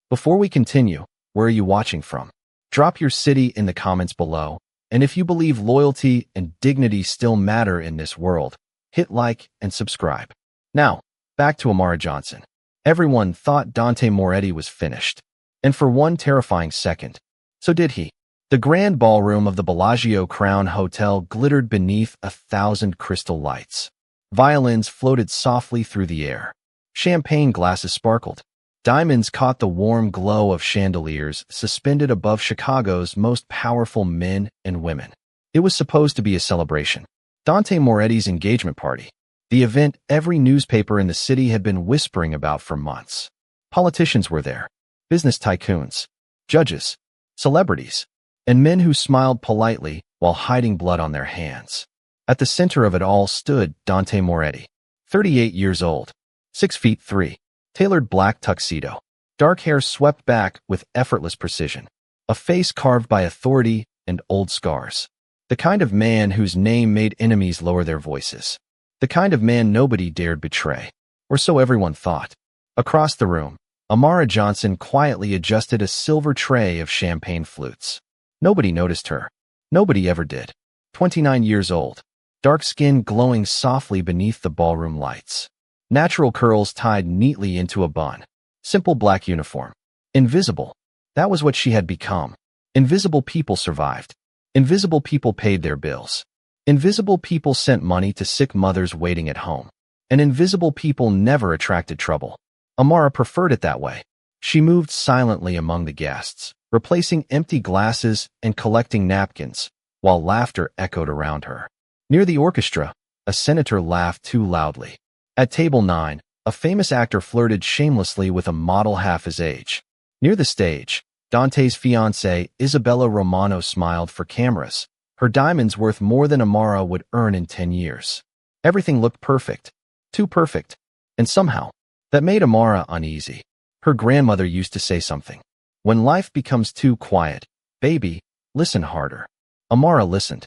Before we continue, where are you watching from? Drop your city in the comments below, and if you believe loyalty and dignity still matter in this world, hit like and subscribe. Now, back to Amara Johnson. Everyone thought Dante Moretti was finished. And for one terrifying second, so did he. The grand ballroom of the Bellagio Crown Hotel glittered beneath 1,000 crystal lights. Violins floated softly through the air. Champagne glasses sparkled. Diamonds caught the warm glow of chandeliers suspended above Chicago's most powerful men and women. It was supposed to be a celebration. Dante Moretti's engagement party. The event every newspaper in the city had been whispering about for months. Politicians were there. Business tycoons. Judges. Celebrities. And men who smiled politely while hiding blood on their hands. At the center of it all stood Dante Moretti, 38 years old, 6'3", tailored black tuxedo, dark hair swept back with effortless precision, a face carved by authority and old scars. The kind of man whose name made enemies lower their voices. The kind of man nobody dared betray, or so everyone thought. Across the room, Amara Johnson quietly adjusted a silver tray of champagne flutes. Nobody noticed her. Nobody ever did. 29 years old, dark skin glowing softly beneath the ballroom lights. Natural curls tied neatly into a bun. Simple black uniform. Invisible. That was what she had become. Invisible people survived. Invisible people paid their bills. Invisible people sent money to sick mothers waiting at home. And invisible people never attracted trouble. Amara preferred it that way. She moved silently among the guests, replacing empty glasses and collecting napkins, while laughter echoed around her. Near the orchestra, a senator laughed too loudly. At table 9, a famous actor flirted shamelessly with a model half his age. Near the stage, Dante's fiancée, Isabella Romano, smiled for cameras, her diamonds worth more than Amara would earn in 10 years. Everything looked perfect. Too perfect. And somehow, that made Amara uneasy. Her grandmother used to say something. When life becomes too quiet, baby, listen harder. Amara listened.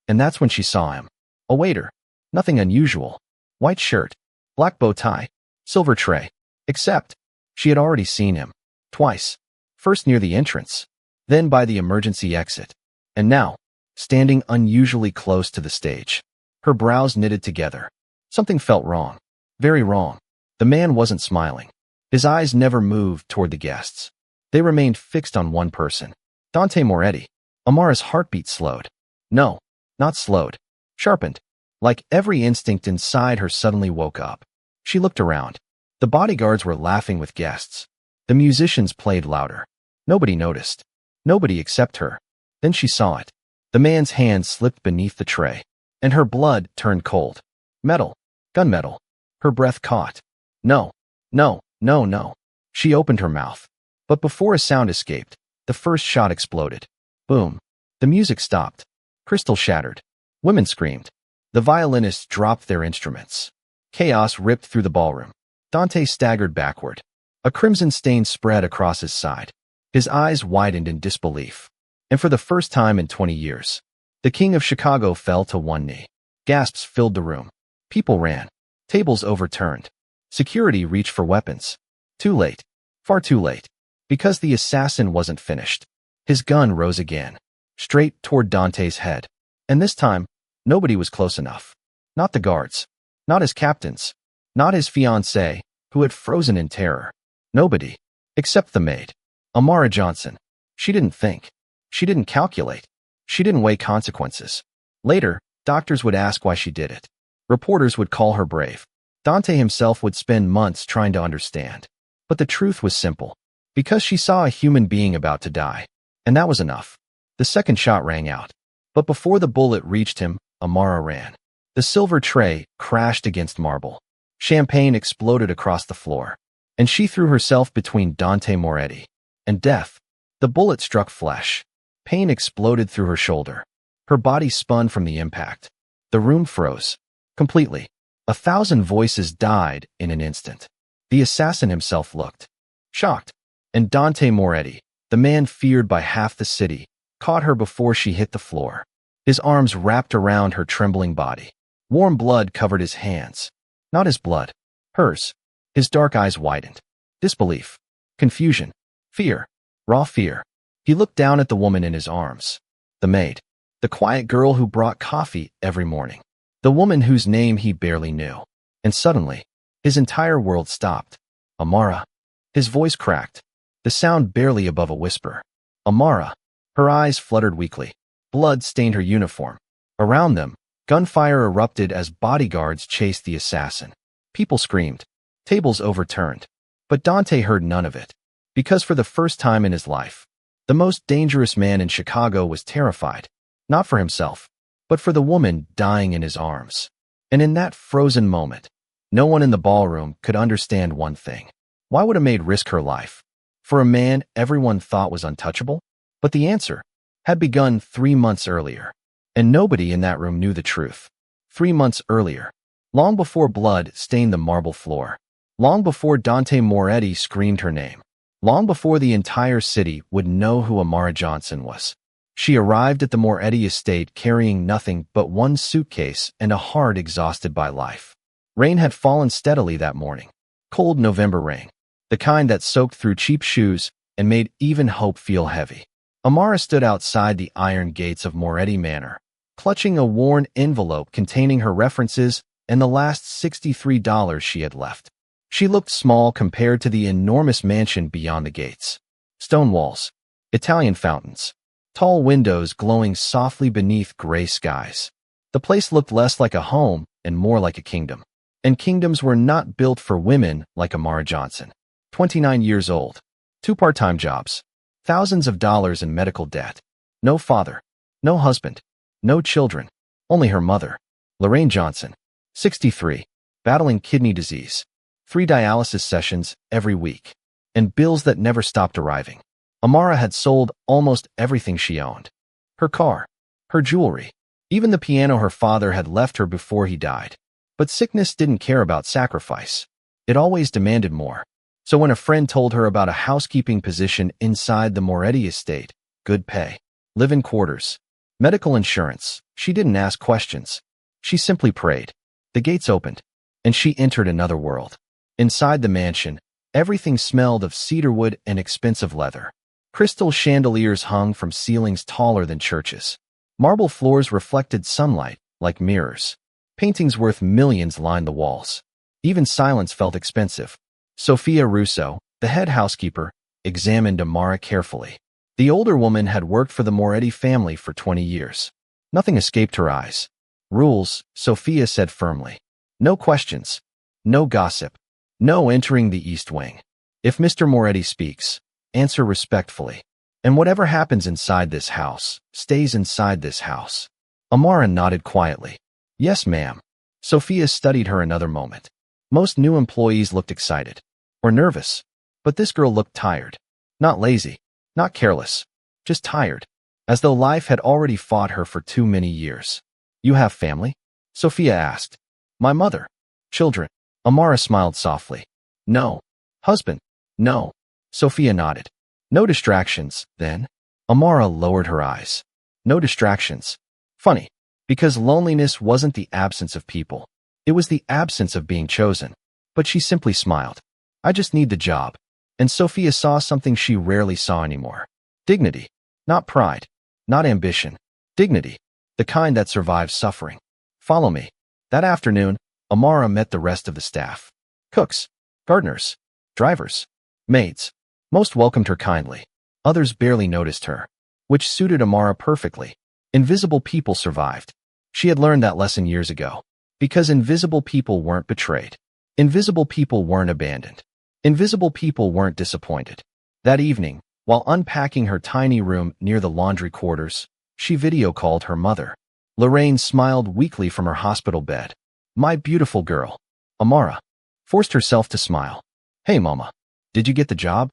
And that's when she saw him. A waiter. Nothing unusual. White shirt. Black bow tie. Silver tray. Except, she had already seen him. Twice. First near the entrance. Then by the emergency exit. And now, standing unusually close to the stage. Her brows knitted together. Something felt wrong. Very wrong. The man wasn't smiling. His eyes never moved toward the guests. They remained fixed on one person. Dante Moretti. Amara's heartbeat slowed. No, not slowed. Sharpened. Like every instinct inside her suddenly woke up. She looked around. The bodyguards were laughing with guests. The musicians played louder. Nobody noticed. Nobody except her. Then she saw it. The man's hand slipped beneath the tray. And her blood turned cold. Metal. Gunmetal. Her breath caught. No. No. No, no. She opened her mouth. But before a sound escaped, the first shot exploded. Boom. The music stopped. Crystal shattered. Women screamed. The violinists dropped their instruments. Chaos ripped through the ballroom. Dante staggered backward. A crimson stain spread across his side. His eyes widened in disbelief. And for the first time in 20 years, the king of Chicago fell to one knee. Gasps filled the room. People ran. Tables overturned. Security reached for weapons. Too late. Far too late. Because the assassin wasn't finished. His gun rose again. Straight toward Dante's head. And this time, nobody was close enough. Not the guards. Not his captains. Not his fiancée, who had frozen in terror. Nobody. Except the maid. Amara Johnson. She didn't think. She didn't calculate. She didn't weigh consequences. Later, doctors would ask why she did it. Reporters would call her brave. Dante himself would spend months trying to understand. But the truth was simple. Because she saw a human being about to die. And that was enough. The second shot rang out. But before the bullet reached him, Amara ran. The silver tray crashed against marble. Champagne exploded across the floor. And she threw herself between Dante Moretti and death. The bullet struck flesh. Pain exploded through her shoulder. Her body spun from the impact. The room froze. Completely. 1,000 voices died in an instant. The assassin himself looked shocked. And Dante Moretti, the man feared by half the city, caught her before she hit the floor. His arms wrapped around her trembling body. Warm blood covered his hands. Not his blood. Hers. His dark eyes widened. Disbelief. Confusion. Fear. Raw fear. He looked down at the woman in his arms. The maid. The quiet girl who brought coffee every morning. The woman whose name he barely knew. And suddenly, his entire world stopped. Amara. His voice cracked, the sound barely above a whisper. Amara. Her eyes fluttered weakly. Blood stained her uniform. Around them, gunfire erupted as bodyguards chased the assassin. People screamed. Tables overturned. But Dante heard none of it. Because for the first time in his life, the most dangerous man in Chicago was terrified. Not for himself, but for the woman dying in his arms. And in that frozen moment, no one in the ballroom could understand one thing. Why would a maid risk her life? For a man everyone thought was untouchable? But the answer had begun 3 months earlier. And nobody in that room knew the truth. 3 months earlier. Long before blood stained the marble floor. Long before Dante Moretti screamed her name. Long before the entire city would know who Amara Johnson was. She arrived at the Moretti estate carrying nothing but one suitcase and a heart exhausted by life. Rain had fallen steadily that morning. Cold November rain. The kind that soaked through cheap shoes and made even hope feel heavy. Amara stood outside the iron gates of Moretti Manor, clutching a worn envelope containing her references and the last $63 she had left. She looked small compared to the enormous mansion beyond the gates. Stone walls, Italian fountains, tall windows glowing softly beneath gray skies. The place looked less like a home and more like a kingdom. And kingdoms were not built for women like Amara Johnson. 29 years old, 2 part-time jobs, thousands of dollars in medical debt, no father, no husband, no children, only her mother, Lorraine Johnson, 63, battling kidney disease, 3 dialysis sessions every week, and bills that never stopped arriving. Amara had sold almost everything she owned. Her car, her jewelry, even the piano her father had left her before he died. But sickness didn't care about sacrifice. It always demanded more. So when a friend told her about a housekeeping position inside the Moretti estate, good pay, live-in quarters, medical insurance, she didn't ask questions. She simply prayed. The gates opened, and she entered another world. Inside the mansion, everything smelled of cedarwood and expensive leather. Crystal chandeliers hung from ceilings taller than churches. Marble floors reflected sunlight like mirrors. Paintings worth millions lined the walls. Even silence felt expensive. Sophia Russo, the head housekeeper, examined Amara carefully. The older woman had worked for the Moretti family for 20 years. Nothing escaped her eyes. Rules, Sophia said firmly. No questions. No gossip. No entering the East Wing. If Mr. Moretti speaks, answer respectfully. And whatever happens inside this house, stays inside this house. Amara nodded quietly. Yes, ma'am. Sophia studied her another moment. Most new employees looked excited. Or nervous. But this girl looked tired. Not lazy. Not careless. Just tired. As though life had already fought her for too many years. You have family? Sophia asked. My mother. Children. Amara smiled softly. No. Husband. No. Sophia nodded. No distractions, then? Amara lowered her eyes. No distractions. Funny. Because loneliness wasn't the absence of people. It was the absence of being chosen. But she simply smiled. I just need the job. And Sophia saw something she rarely saw anymore. Dignity. Not pride. Not ambition. Dignity. The kind that survives suffering. Follow me. That afternoon, Amara met the rest of the staff. Cooks. Gardeners. Drivers. Maids. Most welcomed her kindly. Others barely noticed her. Which suited Amara perfectly. Invisible people survived. She had learned that lesson years ago. Because invisible people weren't betrayed. Invisible people weren't abandoned. Invisible people weren't disappointed. That evening, while unpacking her tiny room near the laundry quarters, she video called her mother. Lorraine smiled weakly from her hospital bed. My beautiful girl. Amara forced herself to smile. Hey, Mama. Did you get the job?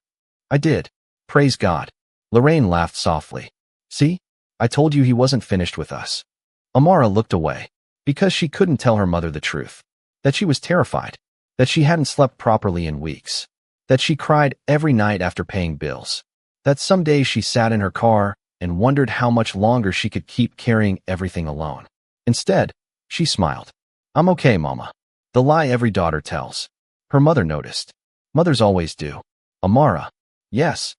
I did. Praise God. Lorraine laughed softly. See? I told you he wasn't finished with us. Amara looked away. Because she couldn't tell her mother the truth. That she was terrified. That she hadn't slept properly in weeks. That she cried every night after paying bills. That some days she sat in her car and wondered how much longer she could keep carrying everything alone. Instead, she smiled. I'm okay, Mama. The lie every daughter tells. Her mother noticed. Mothers always do. Amara. Yes.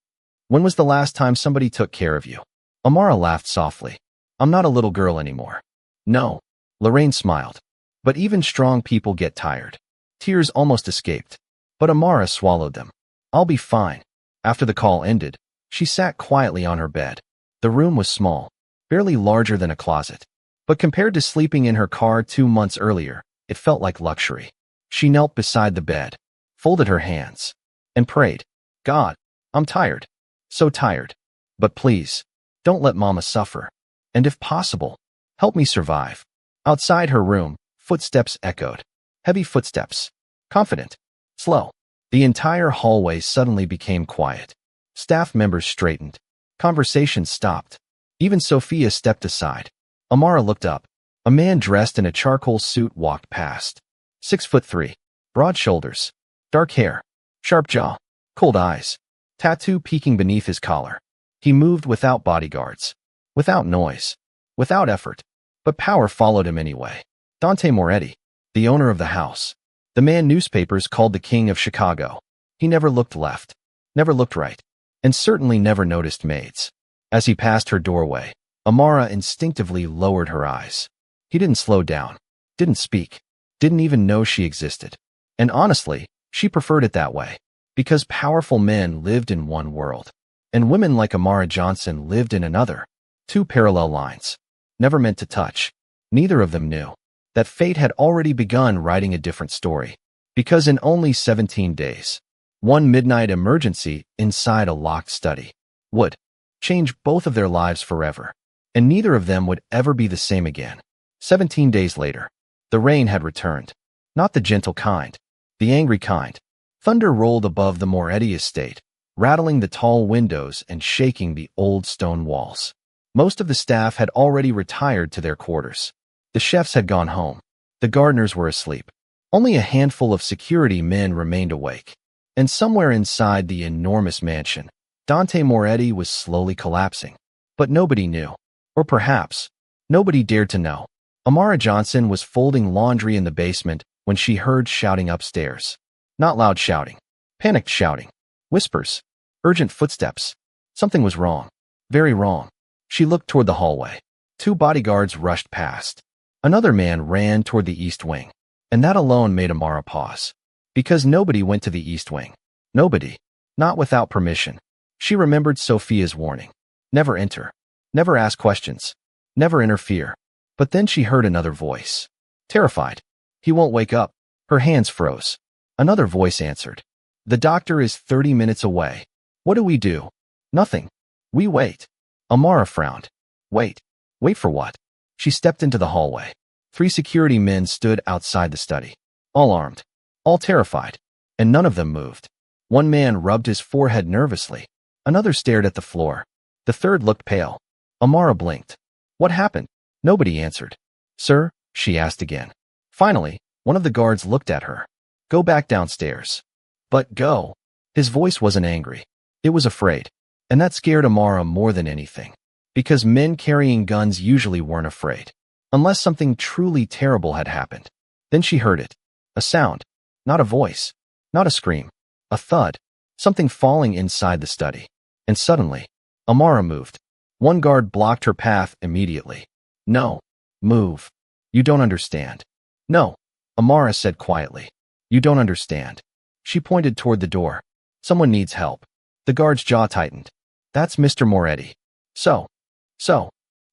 When was the last time somebody took care of you? Amara laughed softly. I'm not a little girl anymore. No. Lorraine smiled. But even strong people get tired. Tears almost escaped. But Amara swallowed them. I'll be fine. After the call ended, she sat quietly on her bed. The room was small, barely larger than a closet. But compared to sleeping in her car 2 months earlier, it felt like luxury. She knelt beside the bed, folded her hands, and prayed, God, I'm tired. So tired. But please, don't let Mama suffer. And if possible, help me survive. Outside her room, footsteps echoed. Heavy footsteps. Confident. Slow. The entire hallway suddenly became quiet. Staff members straightened. Conversations stopped. Even Sophia stepped aside. Amara looked up. A man dressed in a charcoal suit walked past. 6'3", broad shoulders, dark hair, sharp jaw, cold eyes, tattoo peeking beneath his collar. He moved without bodyguards, without noise, without effort, but power followed him anyway. Dante Moretti, the owner of the house, the man newspapers called the King of Chicago. He never looked left, never looked right, and certainly never noticed maids. As he passed her doorway, Amara instinctively lowered her eyes. He didn't slow down, didn't speak, didn't even know she existed. And honestly, she preferred it that way, because powerful men lived in one world, and women like Amara Johnson lived in another. 2 parallel lines, never meant to touch. Neither of them knew that fate had already begun writing a different story, because in only 17 days, one midnight emergency inside a locked study would change both of their lives forever, and neither of them would ever be the same again. 17 days later, the rain had returned. Not the gentle kind, the angry kind. Thunder rolled above the Moretti estate, rattling the tall windows and shaking the old stone walls. Most of the staff had already retired to their quarters. The chefs had gone home. The gardeners were asleep. Only a handful of security men remained awake. And somewhere inside the enormous mansion, Dante Moretti was slowly collapsing. But nobody knew. Or perhaps, nobody dared to know. Amara Johnson was folding laundry in the basement when she heard shouting upstairs. Not loud shouting. Panicked shouting. Whispers. Urgent footsteps. Something was wrong. Very wrong. She looked toward the hallway. 2 bodyguards rushed past. Another man ran toward the east wing. And that alone made Amara pause. Because nobody went to the east wing. Nobody. Not without permission. She remembered Sophia's warning. Never enter. Never ask questions. Never interfere. But then she heard another voice. Terrified. He won't wake up. Her hands froze. Another voice answered. The doctor is 30 minutes away. What do we do? Nothing. We wait. Amara frowned. Wait. Wait for what? She stepped into the hallway. 3 security men stood outside the study. All armed. All terrified. And none of them moved. One man rubbed his forehead nervously. Another stared at the floor. The third looked pale. Amara blinked. What happened? Nobody answered. Sir? She asked again. Finally, one of the guards looked at her. Go back downstairs. But go. His voice wasn't angry. It was afraid. And that scared Amara more than anything. Because men carrying guns usually weren't afraid. Unless something truly terrible had happened. Then she heard it. A sound. Not a voice. Not a scream. A thud. Something falling inside the study. And suddenly, Amara moved. One guard blocked her path immediately. No. Move. You don't understand. No. Amara said quietly. You don't understand. She pointed toward the door. Someone needs help. The guard's jaw tightened. That's Mr. Moretti. So.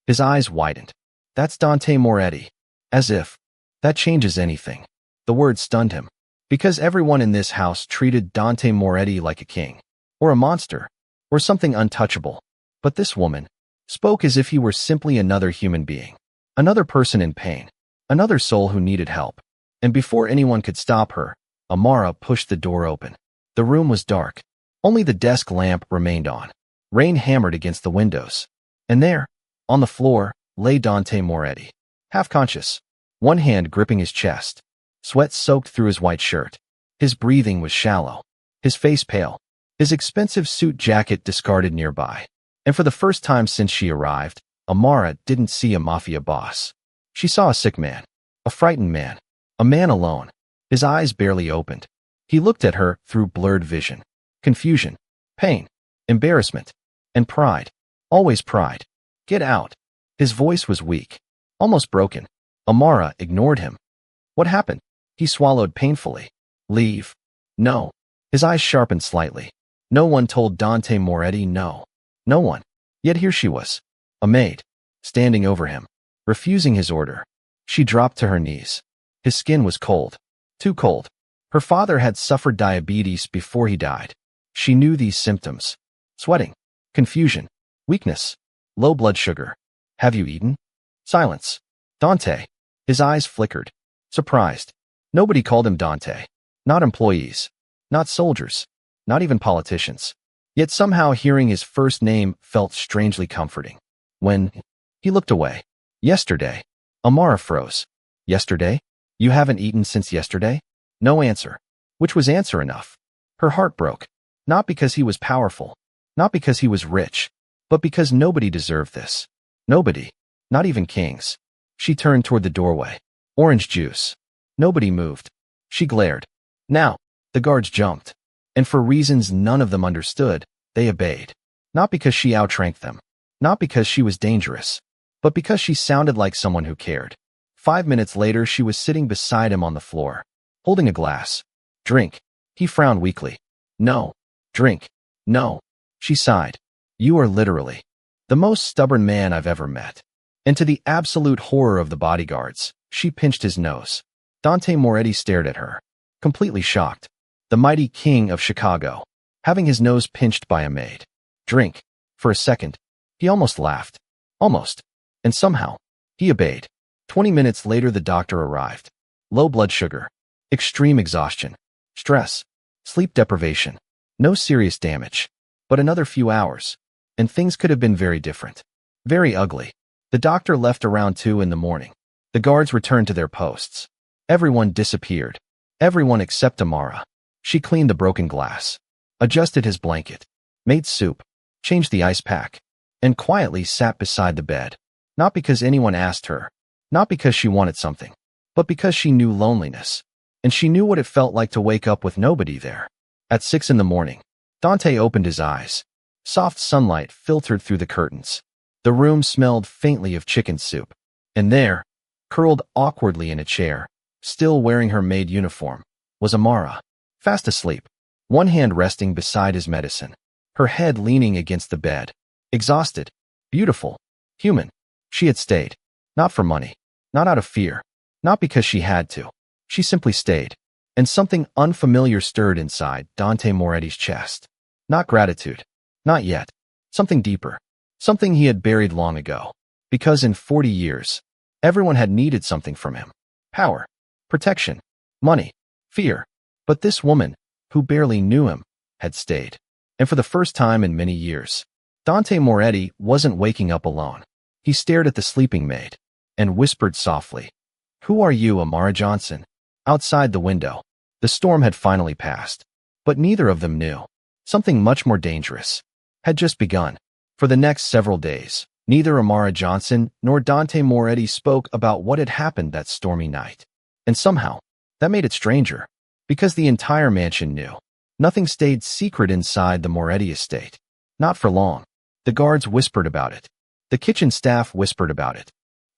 His eyes widened. That's Dante Moretti. As if. That changes anything. The word stunned him. Because everyone in this house treated Dante Moretti like a king. Or a monster. Or something untouchable. But this woman spoke as if he were simply another human being. Another person in pain. Another soul who needed help. And before anyone could stop her, Amara pushed the door open. The room was dark. Only the desk lamp remained on. Rain hammered against the windows. And there, on the floor, lay Dante Moretti. Half conscious. One hand gripping his chest. Sweat soaked through his white shirt. His breathing was shallow. His face pale. His expensive suit jacket discarded nearby. And for the first time since she arrived, Amara didn't see a Mafia boss. She saw a sick man. A frightened man. A man alone. His eyes barely opened. He looked at her through blurred vision. Confusion. Pain. embarrassment, and pride. Always pride. Get out. His voice was weak, almost broken. Amara ignored him. What happened? He swallowed painfully. Leave. No. His eyes sharpened slightly. No one told Dante Moretti no. No one. Yet here she was, a maid, standing over him, refusing his order. She dropped to her knees. His skin was cold. Too cold. Her father had suffered diabetes before he died. She knew these symptoms. Sweating. Confusion. Weakness. Low blood sugar. Have you eaten? Silence. Dante. His eyes flickered. Surprised. Nobody called him Dante. Not employees. Not soldiers. Not even politicians. Yet somehow hearing his first name felt strangely comforting. When he looked away. Yesterday. Amara froze. Yesterday? You haven't eaten since yesterday? No answer. Which was answer enough. Her heart broke. Not because he was powerful. Not because he was rich. But because nobody deserved this. Nobody. Not even kings. She turned toward the doorway. Orange juice. Nobody moved. She glared. Now, the guards jumped. And for reasons none of them understood, they obeyed. Not because she outranked them. Not because she was dangerous. But because she sounded like someone who cared. 5 minutes later, she was sitting beside him on the floor, holding a glass. Drink. He frowned weakly. No. Drink. No. She sighed. You are literally the most stubborn man I've ever met. And to the absolute horror of the bodyguards, she pinched his nose. Dante Moretti stared at her, completely shocked. The mighty king of Chicago, having his nose pinched by a maid. Drink. For a second, he almost laughed. Almost. And somehow, he obeyed. 20 minutes later, the doctor arrived. Low blood sugar. Extreme exhaustion. Stress. Sleep deprivation. No serious damage. But another few hours, and things could have been very different. Very ugly. The doctor left around 2 in the morning. The guards returned to their posts. Everyone disappeared. Everyone except Amara. She cleaned the broken glass, adjusted his blanket, made soup, changed the ice pack, and quietly sat beside the bed. Not because anyone asked her, not because she wanted something, but because she knew loneliness. And she knew what it felt like to wake up with nobody there. At 6 in the morning, Dante opened his eyes. Soft sunlight filtered through the curtains. The room smelled faintly of chicken soup. And there, curled awkwardly in a chair, still wearing her maid uniform, was Amara, fast asleep, one hand resting beside his medicine, her head leaning against the bed. Exhausted, beautiful, human. She had stayed. Not for money, not out of fear, not because she had to. She simply stayed. And something unfamiliar stirred inside Dante Moretti's chest. Not gratitude. Not yet. Something deeper. Something he had buried long ago. Because in 40 years, everyone had needed something from him. Power. Protection. Money. Fear. But this woman, who barely knew him, had stayed. And for the first time in many years, Dante Moretti wasn't waking up alone. He stared at the sleeping maid and whispered softly, "Who are you, Amara Johnson?" Outside the window, the storm had finally passed. But neither of them knew. Something much more dangerous had just begun. For the next several days, neither Amara Johnson nor Dante Moretti spoke about what had happened that stormy night. And somehow, that made it stranger. Because the entire mansion knew. Nothing stayed secret inside the Moretti estate. Not for long. The guards whispered about it. The kitchen staff whispered about it.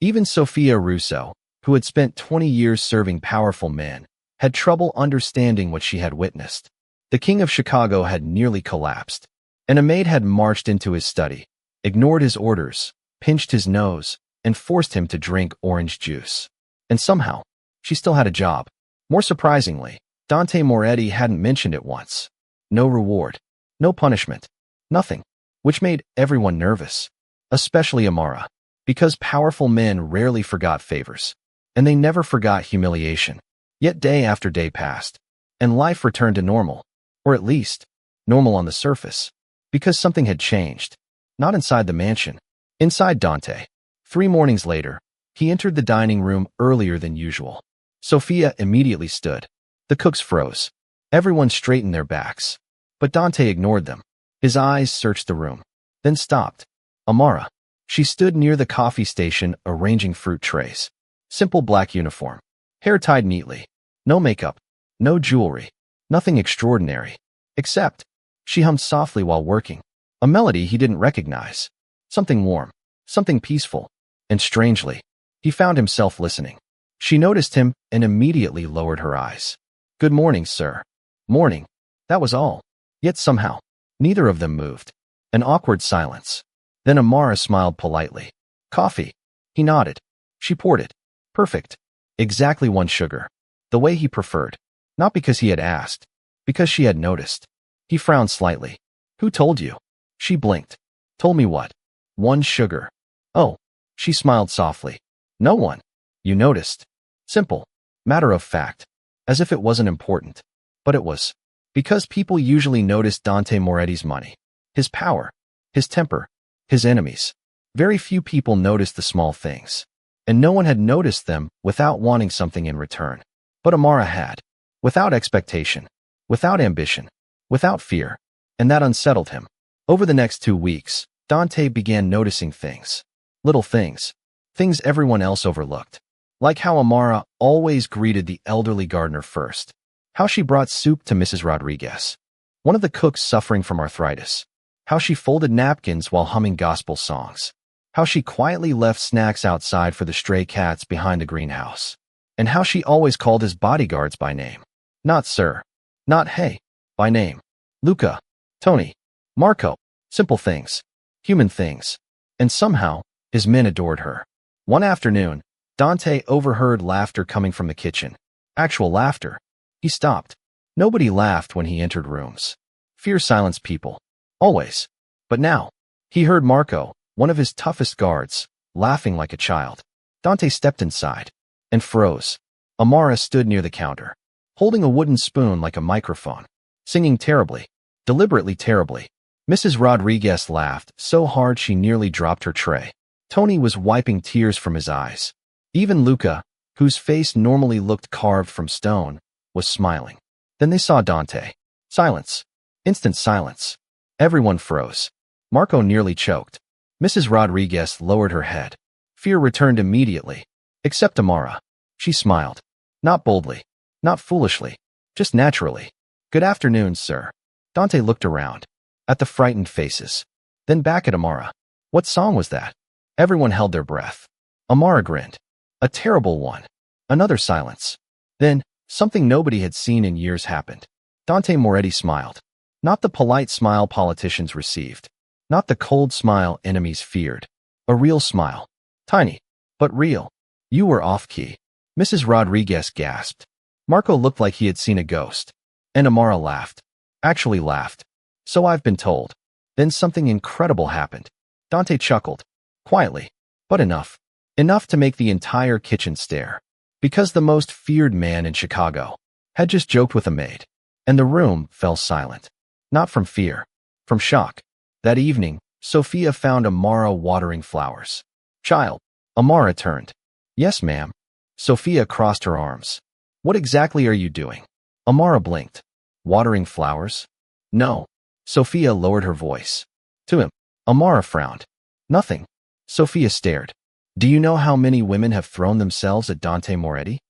Even Sophia Russo, who had spent 20 years serving powerful men, had trouble understanding what she had witnessed. The king of Chicago had nearly collapsed, and a maid had marched into his study, ignored his orders, pinched his nose, and forced him to drink orange juice. And somehow, she still had a job. More surprisingly, Dante Moretti hadn't mentioned it once. No reward, no punishment, nothing, which made everyone nervous, especially Amara, because powerful men rarely forgot favors, and they never forgot humiliation. Yet day after day passed, and life returned to normal, or at least, normal on the surface, because something had changed. Not inside the mansion, inside Dante. 3 mornings later, he entered the dining room earlier than usual. Sophia immediately stood. The cooks froze. Everyone straightened their backs. But Dante ignored them. His eyes searched the room, then stopped. Amara. She stood near the coffee station arranging fruit trays. Simple black uniform. Hair tied neatly. No makeup. No jewelry. Nothing extraordinary. Except, she hummed softly while working. A melody he didn't recognize. Something warm. Something peaceful. And strangely, he found himself listening. She noticed him and immediately lowered her eyes. "Good morning, sir." "Morning." That was all. Yet somehow, neither of them moved. An awkward silence. Then Amara smiled politely. "Coffee." He nodded. She poured it. Perfect. Exactly 1 sugar. The way he preferred. Not because he had asked. Because she had noticed. He frowned slightly. "Who told you?" She blinked. "Told me what?" 1 sugar. "Oh." She smiled softly. "No one." "You noticed." Simple. Matter of fact. As if it wasn't important. But it was. Because people usually noticed Dante Moretti's money. His power. His temper. His enemies. Very few people noticed the small things. And no one had noticed them without wanting something in return. But Amara had. Without expectation. Without ambition. Without fear. And that unsettled him. Over the next 2 weeks, Dante began noticing things. Little things. Things everyone else overlooked. Like how Amara always greeted the elderly gardener first. How she brought soup to Mrs. Rodriguez, one of the cooks suffering from arthritis. How she folded napkins while humming gospel songs. How she quietly left snacks outside for the stray cats behind the greenhouse. And how she always called his bodyguards by name. Not sir. Not hey. By name. Luca. Tony. Marco. Simple things. Human things. And somehow, his men adored her. One afternoon, Dante overheard laughter coming from the kitchen. Actual laughter. He stopped. Nobody laughed when he entered rooms. Fear silenced people. Always. But now, he heard Marco, one of his toughest guards, laughing like a child. Dante stepped inside and froze. Amara stood near the counter, holding a wooden spoon like a microphone, singing terribly, deliberately terribly. Mrs. Rodriguez laughed so hard she nearly dropped her tray. Tony was wiping tears from his eyes. Even Luca, whose face normally looked carved from stone, was smiling. Then they saw Dante. Silence. Instant silence. Everyone froze. Marco nearly choked. Mrs. Rodriguez lowered her head. Fear returned immediately. Except Amara. She smiled. Not boldly. Not foolishly. Just naturally. "Good afternoon, sir." Dante looked around. At the frightened faces. Then back at Amara. What song was that? Everyone held their breath. Amara grinned. A terrible one. Another silence. Then, something nobody had seen in years happened. Dante Moretti smiled. Not the polite smile politicians received. Not the cold smile enemies feared. A real smile. Tiny. But real. "You were off-key." Mrs. Rodriguez gasped. Marco looked like he had seen a ghost. And Amara laughed. Actually laughed. "So I've been told." Then something incredible happened. Dante chuckled. Quietly. But enough. Enough to make the entire kitchen stare. Because the most feared man in Chicago had just joked with a maid. And the room fell silent. Not from fear. From shock. That evening, Sophia found Amara watering flowers. "Child." Amara turned. "Yes, ma'am." Sophia crossed her arms. "What exactly are you doing?" Amara blinked. "Watering flowers?" "No." Sophia lowered her voice. "To him." Amara frowned. "Nothing." Sophia stared. "Do you know how many women have thrown themselves at Dante Moretti?"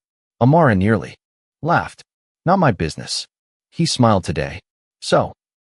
Amara nearly laughed. "Not my business." He smiled today. "So?"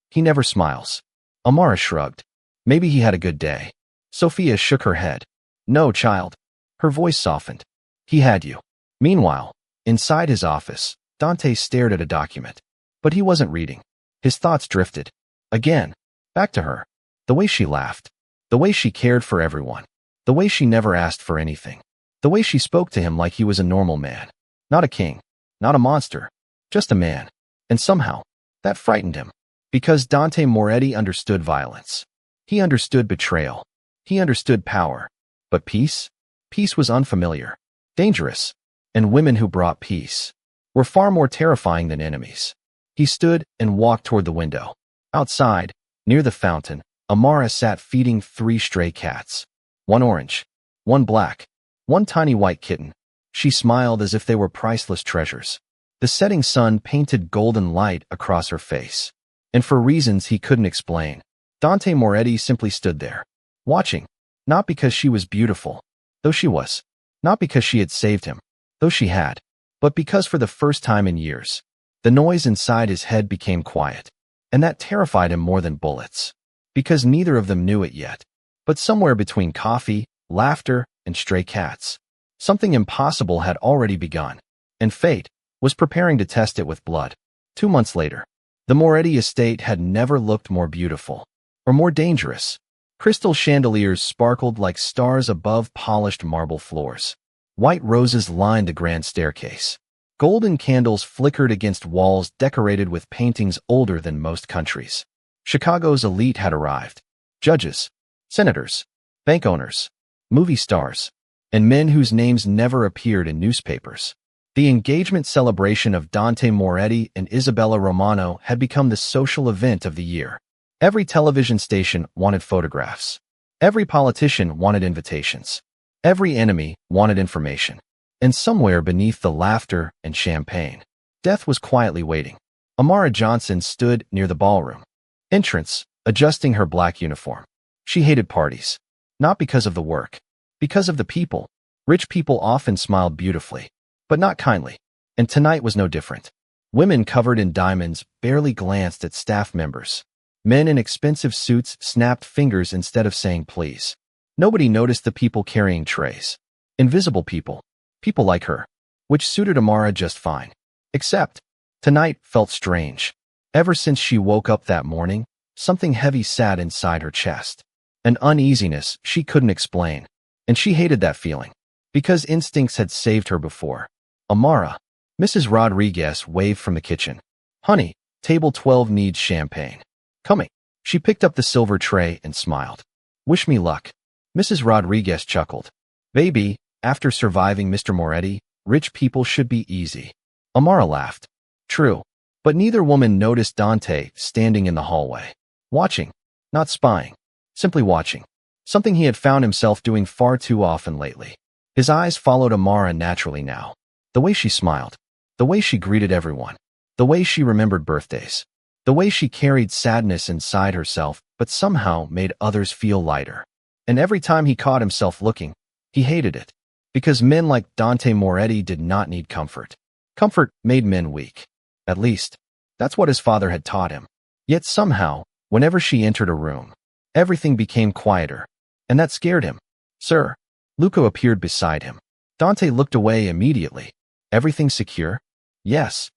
"He never smiles." Amara shrugged. "Maybe he had a good day." Sophia shook her head. "No, child." Her voice softened. "He had you." Meanwhile, inside his office, Dante stared at a document. But he wasn't reading. His thoughts drifted. Again. Back to her. The way she laughed. The way she cared for everyone. The way she never asked for anything. The way she spoke to him like he was a normal man. Not a king. Not a monster. Just a man. And somehow, that frightened him. Because Dante Moretti understood violence. He understood betrayal. He understood power. But peace? Peace was unfamiliar. Dangerous. And women who brought peace were far more terrifying than enemies. He stood and walked toward the window. Outside, near the fountain, Amara sat feeding 3 stray cats. One orange. One black. One tiny white kitten. She smiled as if they were priceless treasures. The setting sun painted golden light across her face. And for reasons he couldn't explain, Dante Moretti simply stood there, watching. Not because she was beautiful, though she was. Not because she had saved him, though she had. But because for the first time in years, the noise inside his head became quiet. And that terrified him more than bullets. because neither of them knew it yet. But somewhere between coffee, laughter, and stray cats, something impossible had already begun, and fate was preparing to test it with blood. 2 months later, the Moretti estate had never looked more beautiful or more dangerous. Crystal chandeliers sparkled like stars above polished marble floors. White roses lined the grand staircase. Golden candles flickered against walls decorated with paintings older than most countries. Chicago's elite had arrived. Judges, senators, bank owners, movie stars, and men whose names never appeared in newspapers. The engagement celebration of Dante Moretti and Isabella Romano had become the social event of the year. Every television station wanted photographs. Every politician wanted invitations. Every enemy wanted information. And somewhere beneath the laughter and champagne, death was quietly waiting. Amara Johnson stood near the ballroom entrance, adjusting her black uniform. She hated parties. Not because of the work. Because of the people. Rich people often smiled beautifully, but not kindly. And tonight was no different. Women covered in diamonds barely glanced at staff members. Men in expensive suits snapped fingers instead of saying please. Nobody noticed the people carrying trays. Invisible people. People like her. Which suited Amara just fine. Except, tonight felt strange. Ever since she woke up that morning, something heavy sat inside her chest. An uneasiness she couldn't explain. And she hated that feeling. Because instincts had saved her before. Amara. Mrs. Rodriguez waved from the kitchen. Honey, table 12 needs champagne. Coming. She picked up the silver tray and smiled. Wish me luck. Mrs. Rodriguez chuckled. Baby, after surviving Mr. Moretti, rich people should be easy. Amara laughed. True. But neither woman noticed Dante standing in the hallway. Watching. Not spying. Simply watching. Something he had found himself doing far too often lately. His eyes followed Amara naturally now. The way she smiled. The way she greeted everyone. The way she remembered birthdays. The way she carried sadness inside herself but somehow made others feel lighter. And every time he caught himself looking, he hated it. Because men like Dante Moretti did not need comfort. Comfort made men weak. At least, that's what his father had taught him. Yet somehow, whenever she entered a room, everything became quieter. And that scared him. Sir. Luca appeared beside him. Dante looked away immediately. Everything secure? Yes.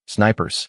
Snipers.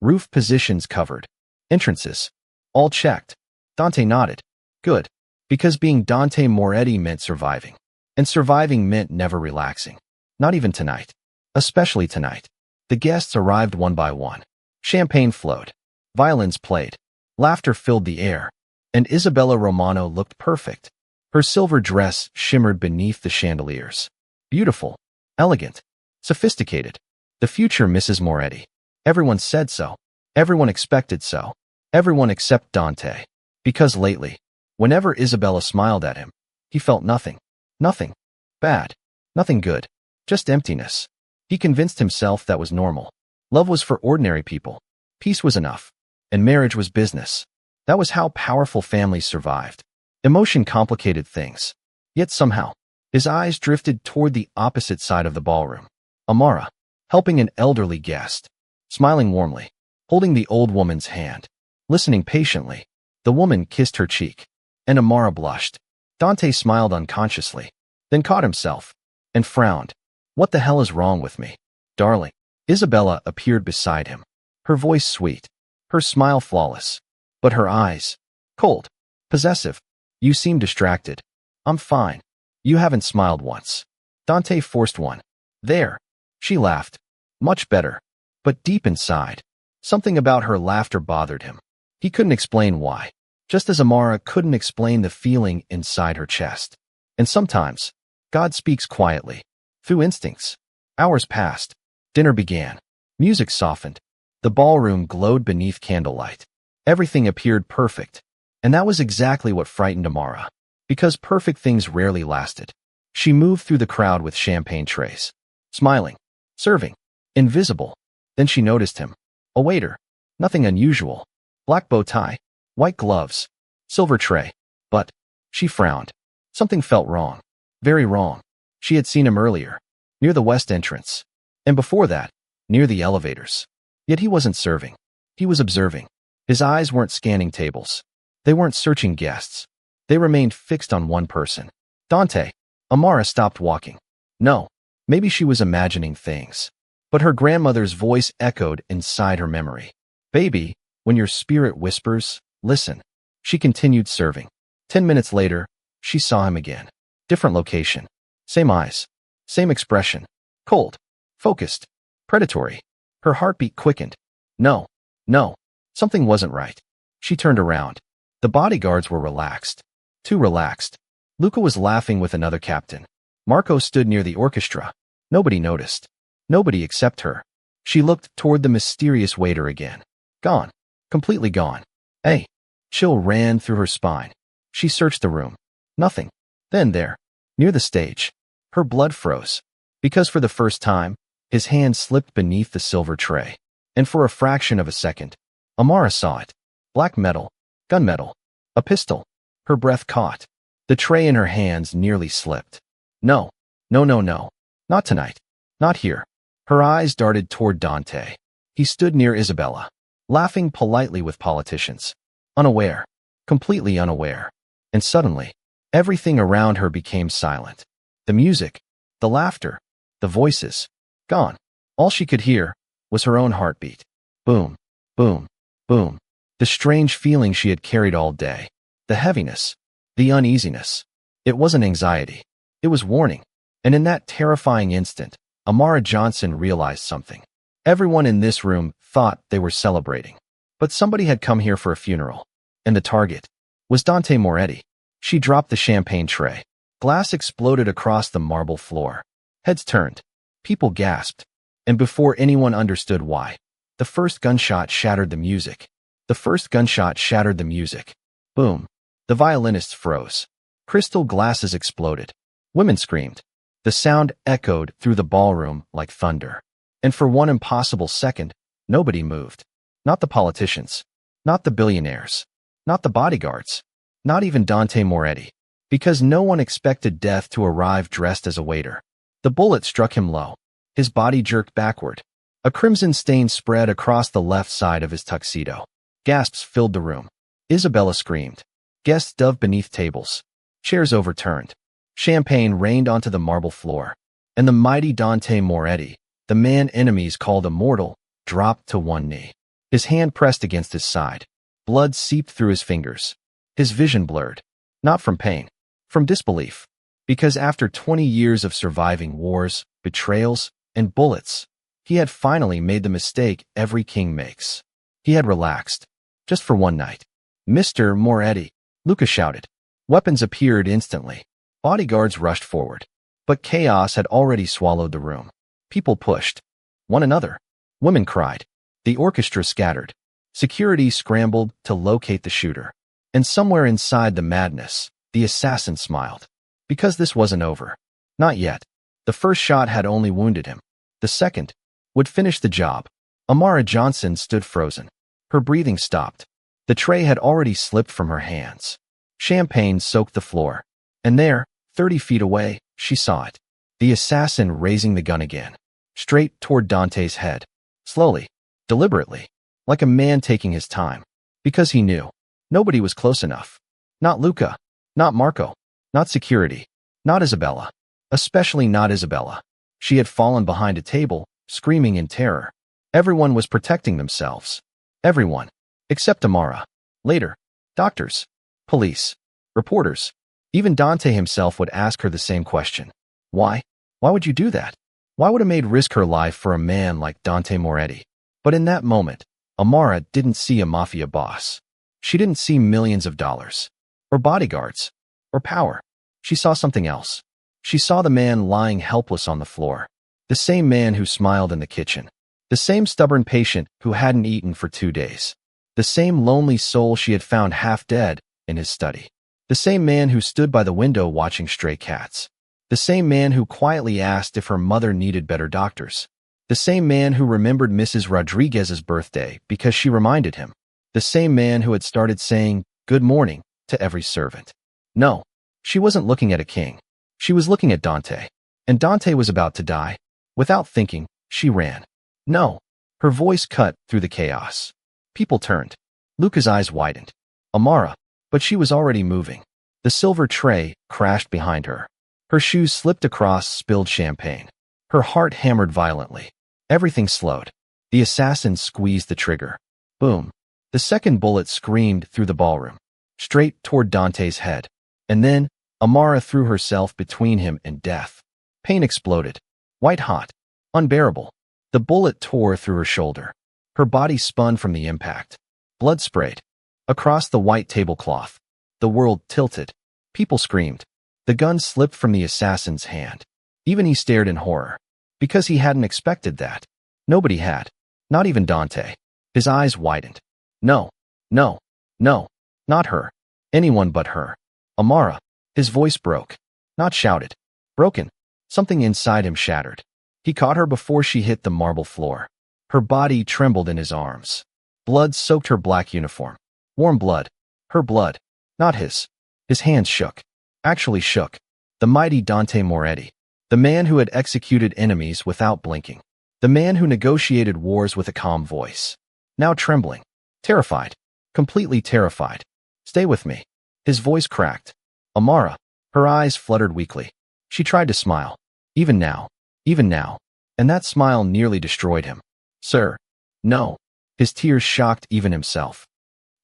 Roof positions covered. Entrances. All checked. Dante nodded. Good. Because being Dante Moretti meant surviving. And surviving meant never relaxing. Not even tonight. Especially tonight. The guests arrived one by one. Champagne flowed. Violins played. Laughter filled the air. And Isabella Romano looked perfect. Her silver dress shimmered beneath the chandeliers. Beautiful. Elegant. Sophisticated. The future Mrs. Moretti. Everyone said so. Everyone expected so. Everyone except Dante. Because lately, whenever Isabella smiled at him, he felt nothing. Nothing. Bad. Nothing good. Just emptiness. He convinced himself that was normal. Love was for ordinary people. Peace was enough. And marriage was business. That was how powerful families survived. Emotion complicated things. Yet somehow, his eyes drifted toward the opposite side of the ballroom. Amara, helping an elderly guest. Smiling warmly. Holding the old woman's hand. Listening patiently. The woman kissed her cheek. And Amara blushed. Dante smiled unconsciously. Then caught himself. And frowned. What the hell is wrong with me? Darling. Isabella appeared beside him. Her voice sweet. Her smile flawless. But her eyes. Cold. Possessive. You seem distracted. I'm fine. You haven't smiled once. Dante forced one. There. She laughed. Much better. But deep inside, something about her laughter bothered him. He couldn't explain why. Just as Amara couldn't explain the feeling inside her chest. And sometimes, God speaks quietly. Through instincts. Hours passed. Dinner began. Music softened. The ballroom glowed beneath candlelight. Everything appeared perfect. And that was exactly what frightened Amara. Because perfect things rarely lasted. She moved through the crowd with champagne trays. Smiling. Serving. Invisible. Then she noticed him. A waiter. Nothing unusual. Black bow tie. White gloves. Silver tray. But, she frowned. Something felt wrong. Very wrong. She had seen him earlier. Near the west entrance. And before that, near the elevators. Yet he wasn't serving. He was observing. His eyes weren't scanning tables. They weren't searching guests. They remained fixed on one person. Dante. Amara stopped walking. No, maybe she was imagining things. But her grandmother's voice echoed inside her memory. Baby, when your spirit whispers, listen. She continued serving. 10 minutes later, she saw him again. Different location. Same eyes. Same expression. Cold. Focused. Predatory. Her heartbeat quickened. No. No. Something wasn't right. She turned around. The bodyguards were relaxed. Too relaxed. Luca was laughing with another captain. Marco stood near the orchestra. Nobody noticed. Nobody except her. She looked toward the mysterious waiter again. Gone. Completely gone. Hey. Chill ran through her spine. She searched the room. Nothing. Then there, near the stage, her blood froze. Because for the first time, his hand slipped beneath the silver tray. And for a fraction of a second, Amara saw it. Black metal. Gunmetal. A pistol. Her breath caught. The tray in her hands nearly slipped. No. No, no, no. Not tonight. Not here. Her eyes darted toward Dante. He stood near Isabella, laughing politely with politicians. Unaware. Completely unaware. And suddenly, everything around her became silent. The music, the laughter, the voices, gone. All she could hear was her own heartbeat. Boom, boom, boom. The strange feeling she had carried all day. The heaviness, the uneasiness. It wasn't anxiety. It was warning. And in that terrifying instant, Amara Johnson realized something. Everyone in this room thought they were celebrating. But somebody had come here for a funeral. And the target was Dante Moretti. She dropped the champagne tray. Glass exploded across the marble floor. Heads turned. People gasped. And before anyone understood why, the first gunshot shattered the music. The first gunshot shattered the music. Boom. The violinists froze. Crystal glasses exploded. Women screamed. The sound echoed through the ballroom like thunder. And for one impossible second, nobody moved. Not the politicians. Not the billionaires. Not the bodyguards. Not even Dante Moretti. Because no one expected death to arrive dressed as a waiter. The bullet struck him low. His body jerked backward. A crimson stain spread across the left side of his tuxedo. Gasps filled the room. Isabella screamed. Guests dove beneath tables. Chairs overturned. Champagne rained onto the marble floor. And the mighty Dante Moretti, the man enemies called immortal, dropped to one knee. His hand pressed against his side. Blood seeped through his fingers. His vision blurred. Not from pain. From disbelief. Because after 20 years of surviving wars, betrayals, and bullets, he had finally made the mistake every king makes. He had relaxed. Just for one night. Mr. Moretti, Luca shouted. Weapons appeared instantly. Bodyguards rushed forward. But chaos had already swallowed the room. People pushed one another. Women cried. The orchestra scattered. Security scrambled to locate the shooter. And somewhere inside the madness, the assassin smiled. Because this wasn't over. Not yet. The first shot had only wounded him. The second would finish the job. Amara Johnson stood frozen. Her breathing stopped. The tray had already slipped from her hands. Champagne soaked the floor. And there, 30 feet away, she saw it. The assassin raising the gun again. Straight toward Dante's head. Slowly. Deliberately. Like a man taking his time. Because he knew. Nobody was close enough. Not Luca. Not Marco. Not security. Not Isabella. Especially not Isabella. She had fallen behind a table, screaming in terror. Everyone was protecting themselves. Everyone. Except Amara. Later. Doctors. Police. Reporters. Even Dante himself would ask her the same question. Why? Why would you do that? Why would a maid risk her life for a man like Dante Moretti? But in that moment, Amara didn't see a mafia boss. She didn't see millions of dollars. Or bodyguards. Or power. She saw something else. She saw the man lying helpless on the floor. The same man who smiled in the kitchen. The same stubborn patient who hadn't eaten for 2 days. The same lonely soul she had found half dead in his study. The same man who stood by the window watching stray cats. The same man who quietly asked if her mother needed better doctors. The same man who remembered Mrs. Rodriguez's birthday because she reminded him. The same man who had started saying good morning to every servant. No, she wasn't looking at a king. She was looking at Dante. And Dante was about to die. Without thinking, she ran. No. Her voice cut through the chaos. People turned. Luca's eyes widened. Amara, But she was already moving. The silver tray crashed behind her. Her shoes slipped across spilled champagne. Her heart hammered violently. Everything slowed. The assassin squeezed the trigger. Boom. The second bullet screamed through the ballroom, straight toward Dante's head. And then, Amara threw herself between him and death. Pain exploded. White hot. Unbearable. The bullet tore through her shoulder. Her body spun from the impact. Blood sprayed. Across the white tablecloth. The world tilted. People screamed. The gun slipped from the assassin's hand. Even he stared in horror. Because he hadn't expected that. Nobody had. Not even Dante. His eyes widened. No. No. No. Not her. Anyone but her. Amara. His voice broke. Not shouted. Broken. Something inside him shattered. He caught her before she hit the marble floor. Her body trembled in his arms. Blood soaked her black uniform. Warm blood. Her blood. Not his. His hands shook. Actually shook. The mighty Dante Moretti. The man who had executed enemies without blinking. The man who negotiated wars with a calm voice. Now trembling. Terrified. Completely terrified. Stay with me. His voice cracked. Amara. Her eyes fluttered weakly. She tried to smile. Even now. Even now. And that smile nearly destroyed him. Sir. No. His tears shocked even himself.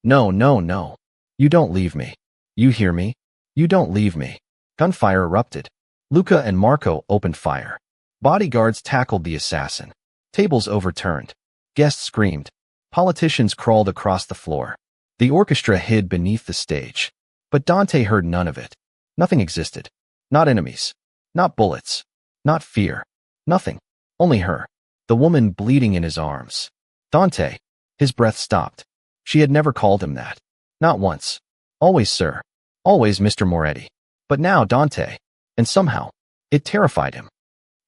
No, no, no. You don't leave me. You hear me? You don't leave me. Gunfire erupted. Luca and Marco opened fire. Bodyguards tackled the assassin. Tables overturned. Guests screamed. Politicians crawled across the floor. The orchestra hid beneath the stage. But Dante heard none of it. Nothing existed. Not enemies. Not bullets. Not fear. Nothing. Only her. The woman bleeding in his arms. Dante. His breath stopped. She had never called him that. Not once. Always, sir. Always, Mr. Moretti. But now Dante. And somehow, it terrified him.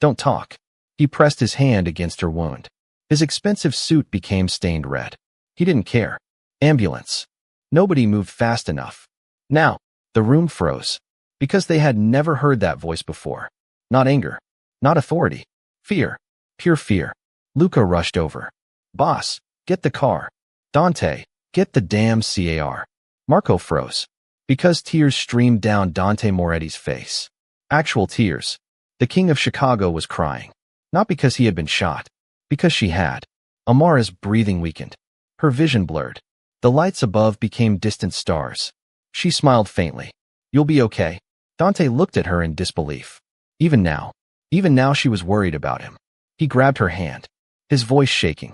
Don't talk. He pressed his hand against her wound. His expensive suit became stained red. He didn't care. Ambulance. Nobody moved fast enough. Now, the room froze. Because they had never heard that voice before. Not anger. Not authority. Fear. Pure fear. Luca rushed over. Boss, get the car. Dante, get the damn car. Marco froze. Because tears streamed down Dante Moretti's face. Actual tears. The king of Chicago was crying. Not because he had been shot. Because she had. Amara's breathing weakened. Her vision blurred. The lights above became distant stars. She smiled faintly. You'll be okay. Dante looked at her in disbelief. Even now she was worried about him. He grabbed her hand. His voice shaking.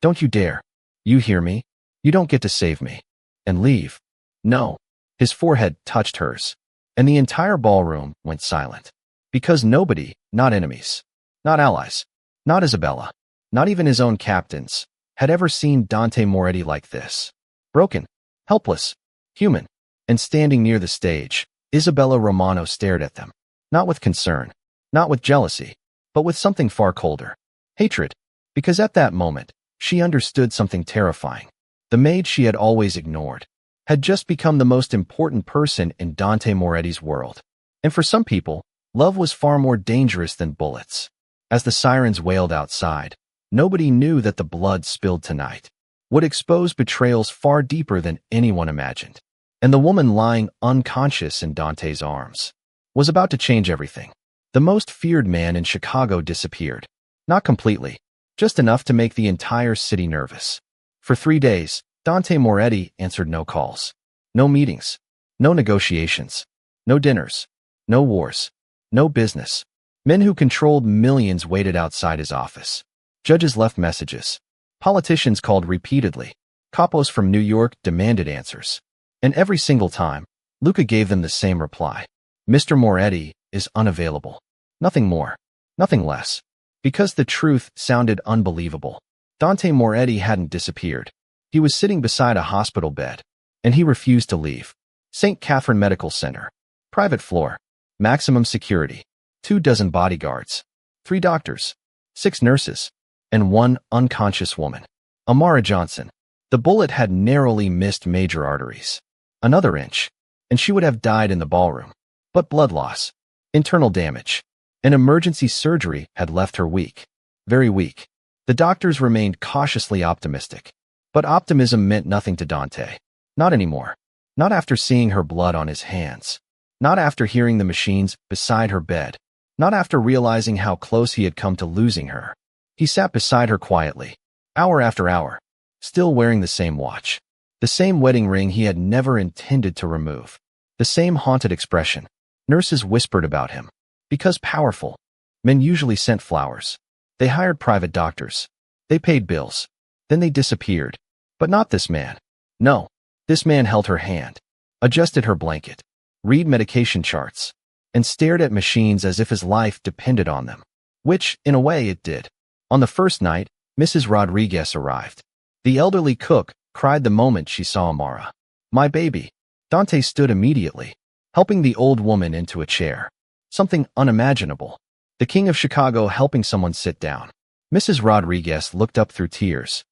Don't you dare. You hear me? You don't get to save me. And leave. No. His forehead touched hers. And the entire ballroom went silent. Because nobody, not enemies, not allies, not Isabella, not even his own captains, had ever seen Dante Moretti like this. Broken, helpless, human. And standing near the stage, Isabella Romano stared at them. Not with concern, not with jealousy, but with something far colder. Hatred. Because at that moment, she understood something terrifying. The maid she had always ignored had just become the most important person in Dante Moretti's world. And for some people, love was far more dangerous than bullets. As the sirens wailed outside, nobody knew that the blood spilled tonight would expose betrayals far deeper than anyone imagined. And the woman lying unconscious in Dante's arms was about to change everything. The most feared man in Chicago disappeared. Not completely, just enough to make the entire city nervous. For 3 days, Dante Moretti answered no calls, no meetings, no negotiations, no dinners, no wars, no business. Men who controlled millions waited outside his office. Judges left messages. Politicians called repeatedly. Capos from New York demanded answers. And every single time, Luca gave them the same reply. Mr. Moretti is unavailable. Nothing more, nothing less. Because the truth sounded unbelievable. Dante Moretti hadn't disappeared. He was sitting beside a hospital bed, and he refused to leave. St. Catherine Medical Center. Private floor. Maximum security. 24 bodyguards. 3 doctors. 6 nurses. And 1 unconscious woman. Amara Johnson. The bullet had narrowly missed major arteries. Another inch, and she would have died in the ballroom. But blood loss. Internal damage. An emergency surgery had left her weak. Very weak. The doctors remained cautiously optimistic. But optimism meant nothing to Dante. Not anymore. Not after seeing her blood on his hands. Not after hearing the machines beside her bed. Not after realizing how close he had come to losing her. He sat beside her quietly, hour after hour, still wearing the same watch. The same wedding ring he had never intended to remove. The same haunted expression. Nurses whispered about him. Because powerful, men usually sent flowers. They hired private doctors. They paid bills. Then they disappeared. But not this man. No, this man held her hand, adjusted her blanket, read medication charts, and stared at machines as if his life depended on them. Which, in a way, it did. On the first night, Mrs. Rodriguez arrived. The elderly cook cried the moment she saw Amara. "My baby." Dante stood immediately, helping the old woman into a chair. Something unimaginable. The King of Chicago helping someone sit down. Mrs. Rodriguez looked up through tears.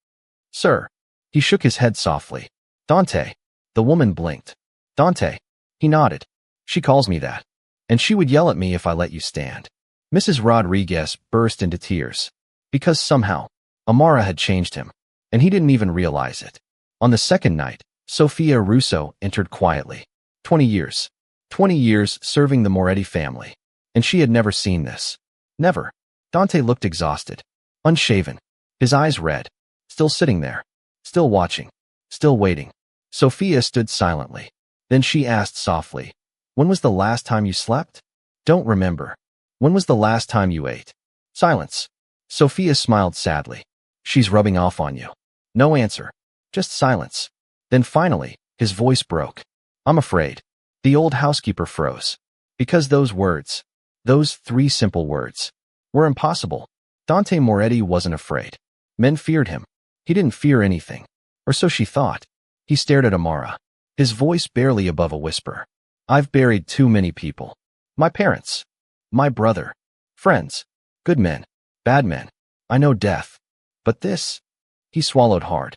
"Sir." He shook his head softly. "Dante." The woman blinked. "Dante." He nodded. "She calls me that. And she would yell at me if I let you stand." Mrs. Rodriguez burst into tears. Because somehow, Amara had changed him, and he didn't even realize it. On the second night, Sophia Russo entered quietly. 20 years. 20 years serving the Moretti family. And she had never seen this. Never. Dante looked exhausted. Unshaven. His eyes red. Still sitting there. Still watching. Still waiting. Sophia stood silently. Then she asked softly, "When was the last time you slept?" "Don't remember." "When was the last time you ate?" Silence. Sophia smiled sadly. "She's rubbing off on you." No answer. Just silence. Then finally, his voice broke. "I'm afraid." The old housekeeper froze. Because those words, those 3 simple words, were impossible. Dante Moretti wasn't afraid. Men feared him. He didn't fear anything. Or so she thought. He stared at Amara. His voice barely above a whisper. "I've buried too many people. My parents. My brother. Friends. Good men. Bad men. I know death. But this..." He swallowed hard.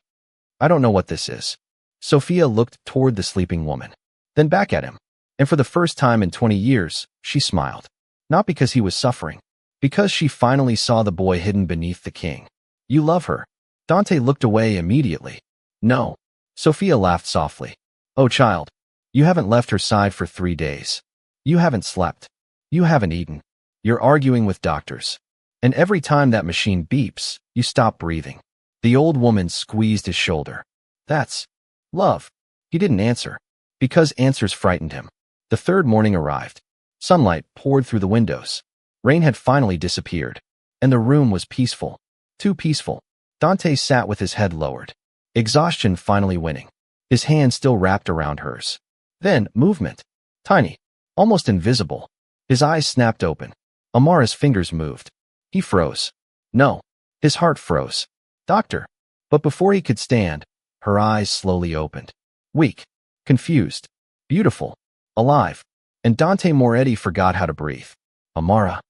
"I don't know what this is." Sophia looked toward the sleeping woman, then back at him. And for the first time in 20 years, she smiled. Not because he was suffering. Because she finally saw the boy hidden beneath the king. "You love her." Dante looked away immediately. "No." Sophia laughed softly. "Oh, child. You haven't left her side for 3 days. You haven't slept. You haven't eaten. You're arguing with doctors. And every time that machine beeps, you stop breathing." The old woman squeezed his shoulder. "That's love." He didn't answer. Because answers frightened him. The third morning arrived. Sunlight poured through the windows. Rain had finally disappeared. And the room was peaceful. Too peaceful. Dante sat with his head lowered. Exhaustion finally winning. His hand still wrapped around hers. Then, movement. Tiny. Almost invisible. His eyes snapped open. Amara's fingers moved. He froze. No. His heart froze. "Doctor." But before he could stand, her eyes slowly opened. Weak. Confused. Beautiful. Alive. And Dante Moretti forgot how to breathe. Amara.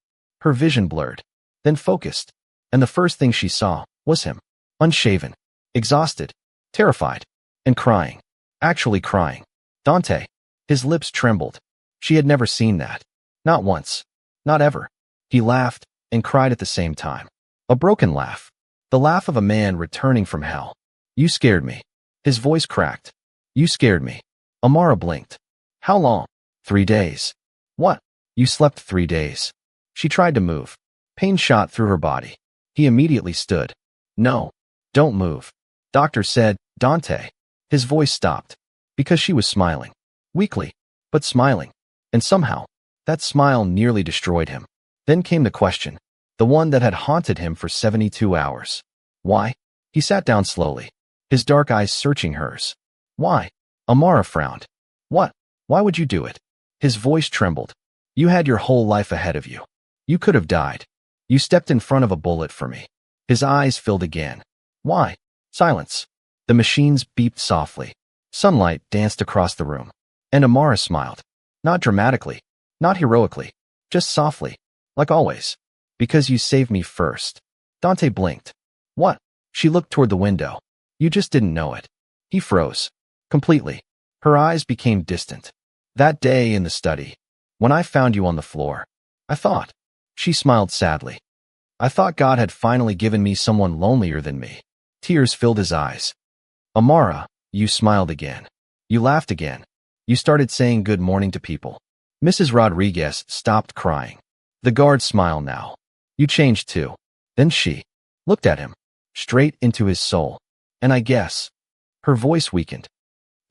Her vision blurred. Then focused. And the first thing she saw was him. Unshaven. Exhausted. Terrified. And crying. Actually crying. Dante. His lips trembled. She had never seen that. Not once. Not ever. He laughed and cried at the same time. A broken laugh. The laugh of a man returning from hell. "You scared me." His voice cracked. "You scared me." Amara blinked. "How long?" 3 days. "What?" "You slept 3 days." She tried to move. Pain shot through her body. He immediately stood. "No. Don't move." Doctor said, "Dante." His voice stopped. Because she was smiling. Weakly. But smiling. And somehow, that smile nearly destroyed him. Then came the question. The one that had haunted him for 72 hours. Why? He sat down slowly. His dark eyes searching hers. Why? Amara frowned. What? Why would you do it? His voice trembled. You had your whole life ahead of you. You could have died. You stepped in front of a bullet for me. His eyes filled again. Why? Silence. The machines beeped softly. Sunlight danced across the room. And Amara smiled. Not dramatically. Not heroically. Just softly. Like always. Because you saved me first. Dante blinked. What? She looked toward the window. You just didn't know it. He froze. Completely. Her eyes became distant. That day in the study, when I found you on the floor, I thought. She smiled sadly. I thought God had finally given me someone lonelier than me. Tears filled his eyes. Amara, you smiled again. You laughed again. You started saying good morning to people. Mrs. Rodriguez stopped crying. The guard smiled now. You changed too. Then she looked at him, straight into his soul. And I guess. Her voice weakened.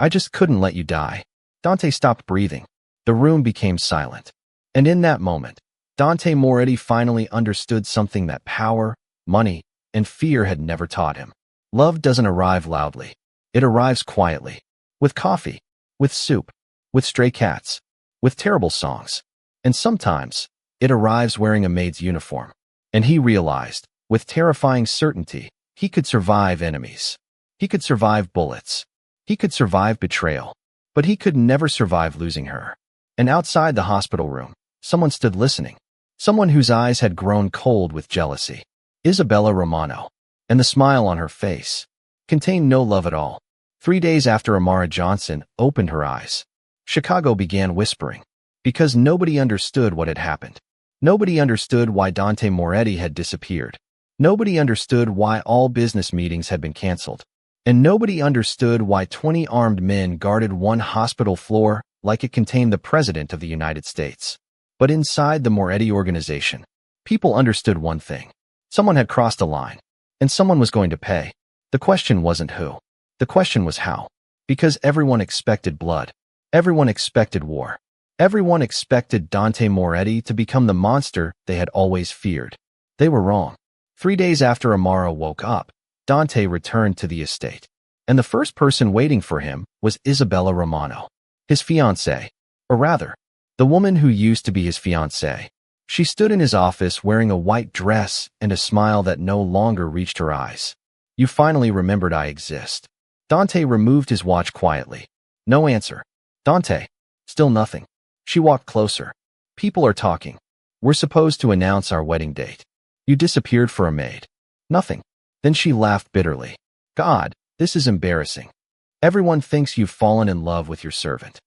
I just couldn't let you die. Dante stopped breathing. The room became silent. And in that moment, Dante Moretti finally understood something that power, money, and fear had never taught him. Love doesn't arrive loudly. It arrives quietly. With coffee, with soup, with stray cats, with terrible songs. And sometimes, it arrives wearing a maid's uniform. And he realized, with terrifying certainty, he could survive enemies. He could survive bullets. He could survive betrayal. But he could never survive losing her. And outside the hospital room, someone stood listening. Someone whose eyes had grown cold with jealousy. Isabella Romano. And the smile on her face contained no love at all. 3 days after Amara Johnson opened her eyes, Chicago began whispering. Because nobody understood what had happened. Nobody understood why Dante Moretti had disappeared. Nobody understood why all business meetings had been canceled. And nobody understood why 20 armed men guarded one hospital floor like it contained the President of the United States. But inside the Moretti organization, people understood one thing. Someone had crossed a line, and someone was going to pay. The question wasn't who. The question was how. Because everyone expected blood. Everyone expected war. Everyone expected Dante Moretti to become the monster they had always feared. They were wrong. 3 days after Amara woke up, Dante returned to the estate. And the first person waiting for him was Isabella Romano, his fiancée. Or rather, the woman who used to be his fiancée. She stood in his office wearing a white dress and a smile that no longer reached her eyes. You finally remembered I exist. Dante removed his watch quietly. No answer. Dante. Still nothing. She walked closer. People are talking. We're supposed to announce our wedding date. You disappeared for a maid. Nothing. Then she laughed bitterly. God, this is embarrassing. Everyone thinks you've fallen in love with your servant.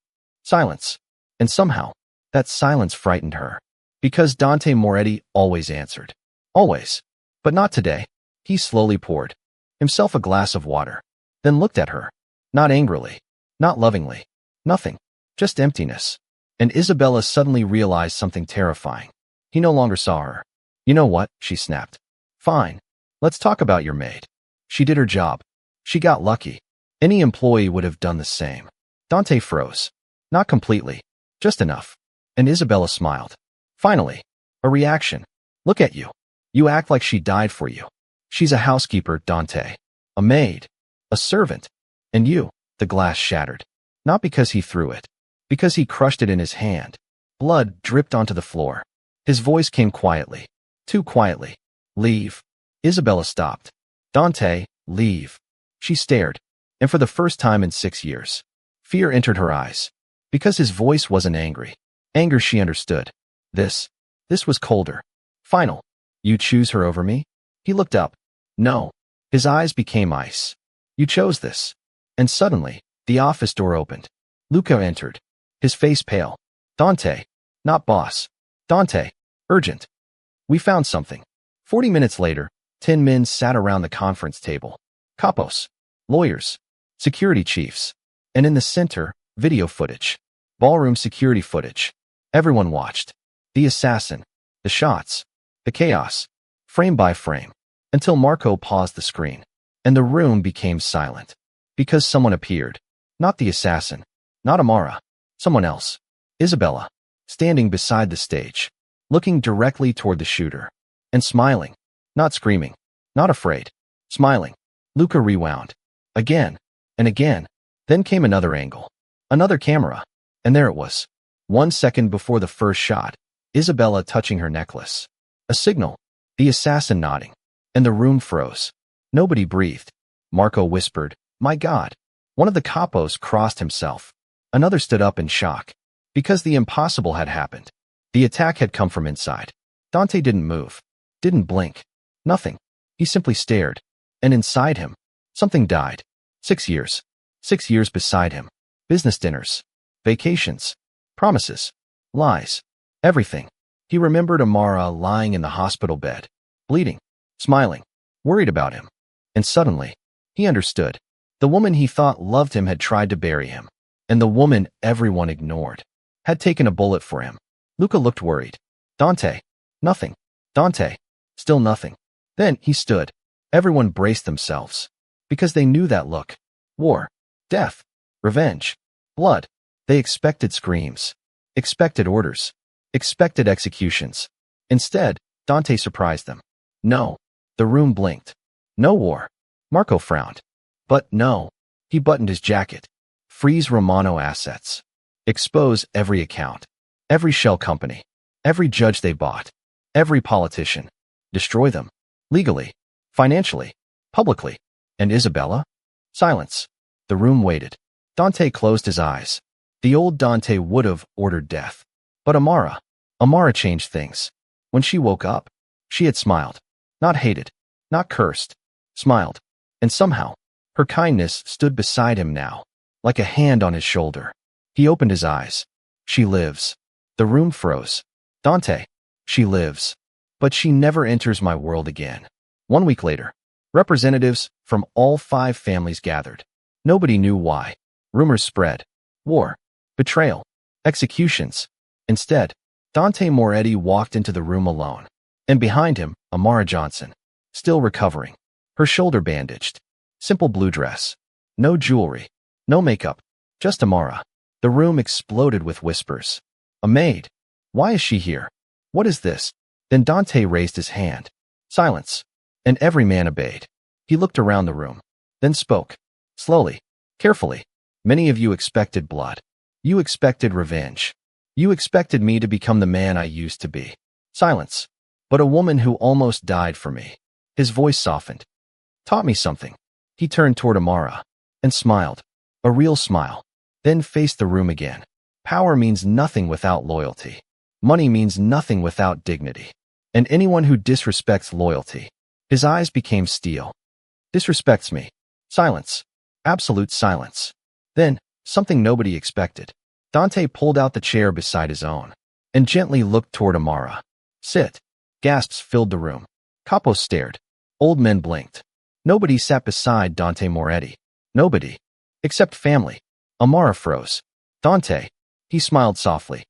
Silence. And somehow, that silence frightened her. Because Dante Moretti always answered. Always. But not today. He slowly poured himself a glass of water. Then looked at her. Not angrily. Not lovingly. Nothing. Just emptiness. And Isabella suddenly realized something terrifying. He no longer saw her. You know what? She snapped. Fine. Let's talk about your maid. She did her job. She got lucky. Any employee would have done the same. Dante froze. Not completely. Just enough. And Isabella smiled. Finally. A reaction. Look at you. You act like she died for you. She's a housekeeper, Dante. A maid. A servant. And you. The glass shattered. Not because he threw it. Because he crushed it in his hand. Blood dripped onto the floor. His voice came quietly. Too quietly. Leave. Isabella stopped. Dante, leave. She stared. And for the first time in 6 years, fear entered her eyes. Because his voice wasn't angry. Anger she understood. This was colder. Final. You choose her over me? He looked up. No. His eyes became ice. You chose this. And suddenly, the office door opened. Luca entered. His face pale. Dante. Not boss. Dante. Urgent. We found something. 40 minutes later, 10 men sat around the conference table. Capos. Lawyers. Security chiefs. And in the center, video footage. Ballroom security footage. Everyone watched. The assassin. The shots. The chaos. Frame by frame. Until Marco paused the screen. And the room became silent. Because someone appeared. Not the assassin. Not Amara. Someone else. Isabella. Standing beside the stage. Looking directly toward the shooter. And smiling. Not screaming. Not afraid. Smiling. Luca rewound. Again. And again. Then came another angle. Another camera. And there it was. 1 second before the first shot. Isabella touching her necklace. A signal. The assassin nodding. And the room froze. Nobody breathed. Marco whispered, My God. One of the capos crossed himself. Another stood up in shock. Because the impossible had happened. The attack had come from inside. Dante didn't move. Didn't blink. Nothing. He simply stared. And inside him, something died. 6 years. 6 years beside him. Business dinners. Vacations. Promises. Lies. Everything. He remembered Amara lying in the hospital bed. Bleeding. Smiling. Worried about him. And suddenly, he understood. The woman he thought loved him had tried to bury him. And the woman everyone ignored had taken a bullet for him. Luca looked worried. Dante. Nothing. Dante. Still nothing. Then he stood. Everyone braced themselves. Because they knew that look. War. Death. Revenge. Blood. They expected screams. Expected orders. Expected executions. Instead, Dante surprised them. No. The room blinked. No war. Marco frowned. But no. He buttoned his jacket. Freeze Romano assets. Expose every account. Every shell company. Every judge they bought. Every politician. Destroy them. Legally. Financially. Publicly. And Isabella? Silence. The room waited. Dante closed his eyes. The old Dante would have ordered death. But Amara changed things. When she woke up, she had smiled. Not hated. Not cursed. Smiled. And somehow, her kindness stood beside him now, like a hand on his shoulder. He opened his eyes. She lives. The room froze. Dante. She lives. But she never enters my world again. 1 week later, representatives from all 5 families gathered. Nobody knew why. Rumors spread. War. Betrayal. Executions. Instead, Dante Moretti walked into the room alone. And behind him, Amara Johnson. Still recovering. Her shoulder bandaged. Simple blue dress. No jewelry. No makeup. Just Amara. The room exploded with whispers. A maid. Why is she here? What is this? Then Dante raised his hand. Silence. And every man obeyed. He looked around the room. Then spoke. Slowly. Carefully. Many of you expected blood. You expected revenge. You expected me to become the man I used to be. Silence. But a woman who almost died for me. His voice softened. Taught me something. He turned toward Amara. And smiled. A real smile. Then faced the room again. Power means nothing without loyalty. Money means nothing without dignity. And anyone who disrespects loyalty. His eyes became steel. Disrespects me. Silence. Absolute silence. Then, something nobody expected. Dante pulled out the chair beside his own. And gently looked toward Amara. Sit. Gasps filled the room. Capos stared. Old men blinked. Nobody sat beside Dante Moretti. Nobody. Except family. Amara froze. Dante. He smiled softly.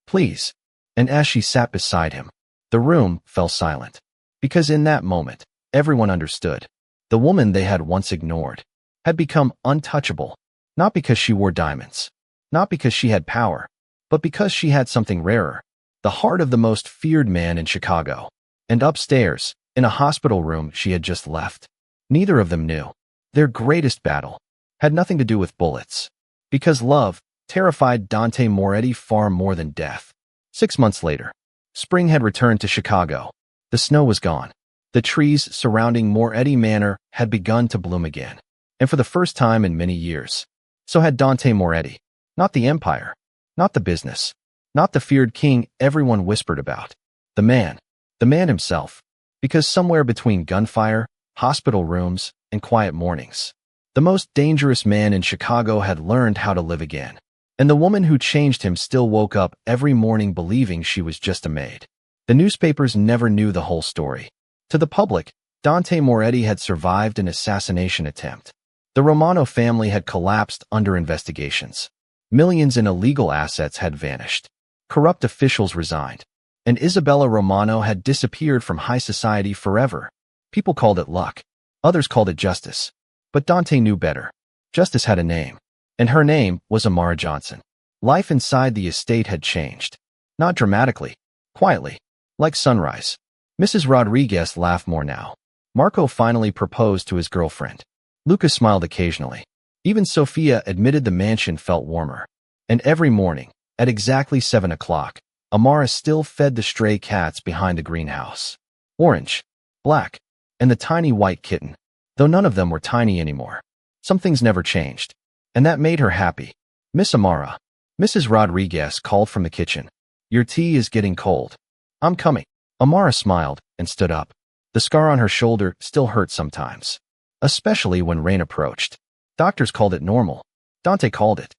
Please. And as she sat beside him, the room fell silent. Because in that moment, everyone understood. The woman they had once ignored had become untouchable. Not because she wore diamonds. Not because she had power. But because she had something rarer. The heart of the most feared man in Chicago. And upstairs, in a hospital room she had just left. Neither of them knew. Their greatest battle had nothing to do with bullets. Because love terrified Dante Moretti far more than death. 6 months later, spring had returned to Chicago. The snow was gone. The trees surrounding Moretti Manor had begun to bloom again. And for the first time in many years, so had Dante Moretti. Not the empire. Not the business. Not the feared king everyone whispered about. The man. The man himself. Because somewhere between gunfire, hospital rooms, and quiet mornings, the most dangerous man in Chicago had learned how to live again. And the woman who changed him still woke up every morning believing she was just a maid. The newspapers never knew the whole story. To the public, Dante Moretti had survived an assassination attempt. The Romano family had collapsed under investigations. Millions in illegal assets had vanished. Corrupt officials resigned. And Isabella Romano had disappeared from high society forever. People called it luck. Others called it justice. But Dante knew better. Justice had a name. And her name was Amara Johnson. Life inside the estate had changed. Not dramatically. Quietly. Like sunrise. Mrs. Rodriguez laughed more now. Marco finally proposed to his girlfriend. Lucas smiled occasionally. Even Sophia admitted the mansion felt warmer. And every morning, at exactly 7 o'clock, Amara still fed the stray cats behind the greenhouse. Orange, black, and the tiny white kitten. Though none of them were tiny anymore. Some things never changed. And that made her happy. Miss Amara. Mrs. Rodriguez called from the kitchen. Your tea is getting cold. I'm coming. Amara smiled and stood up. The scar on her shoulder still hurt sometimes. Especially when rain approached. Doctors called it normal. Dante called it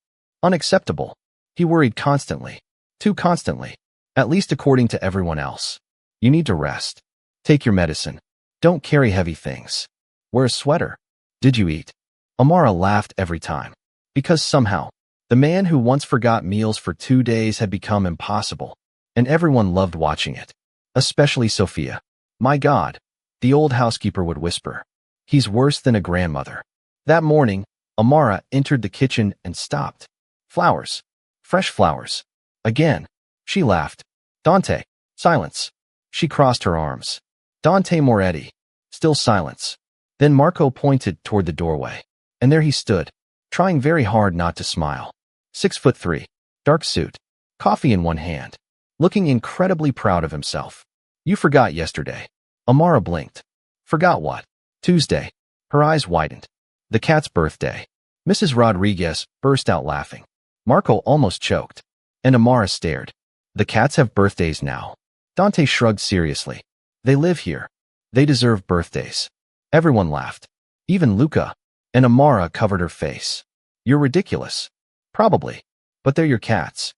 unacceptable. He worried constantly. Too constantly. At least according to everyone else. You need to rest. Take your medicine. Don't carry heavy things. Wear a sweater. Did you eat? Amara laughed every time. Because somehow, The man who once forgot meals for 2 days had become impossible, and everyone loved watching it, especially Sophia. My God, the old housekeeper would whisper. He's worse than a grandmother. That morning, Amara entered the kitchen and stopped. Flowers. Fresh flowers. Again. She laughed. Dante. Silence. She crossed her arms. Dante Moretti. Still silence. Then Marco pointed toward the doorway. And there he stood, trying very hard not to smile. 6'3", dark suit, coffee in one hand, looking incredibly proud of himself. You forgot yesterday. Amara blinked. Forgot what? Tuesday. Her eyes widened. The cat's birthday. Mrs. Rodriguez burst out laughing. Marco almost choked. And Amara stared. The cats have birthdays now. Dante shrugged seriously. They live here. They deserve birthdays. Everyone laughed. Even Luca. And Amara covered her face. You're ridiculous. Probably. But they're your cats.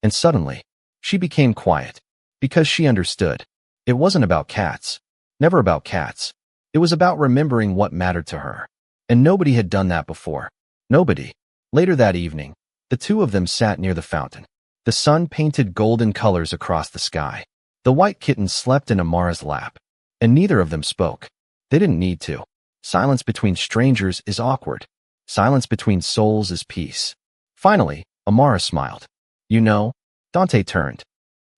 And suddenly, she became quiet. Because she understood. It wasn't about cats. Never about cats. It was about remembering what mattered to her. And nobody had done that before. Nobody. Later that evening, the two of them sat near the fountain. The sun painted golden colors across the sky. The white kitten slept in Amara's lap. And neither of them spoke. They didn't need to. Silence between strangers is awkward. Silence between souls is peace. Finally, Amara smiled. You know, Dante turned.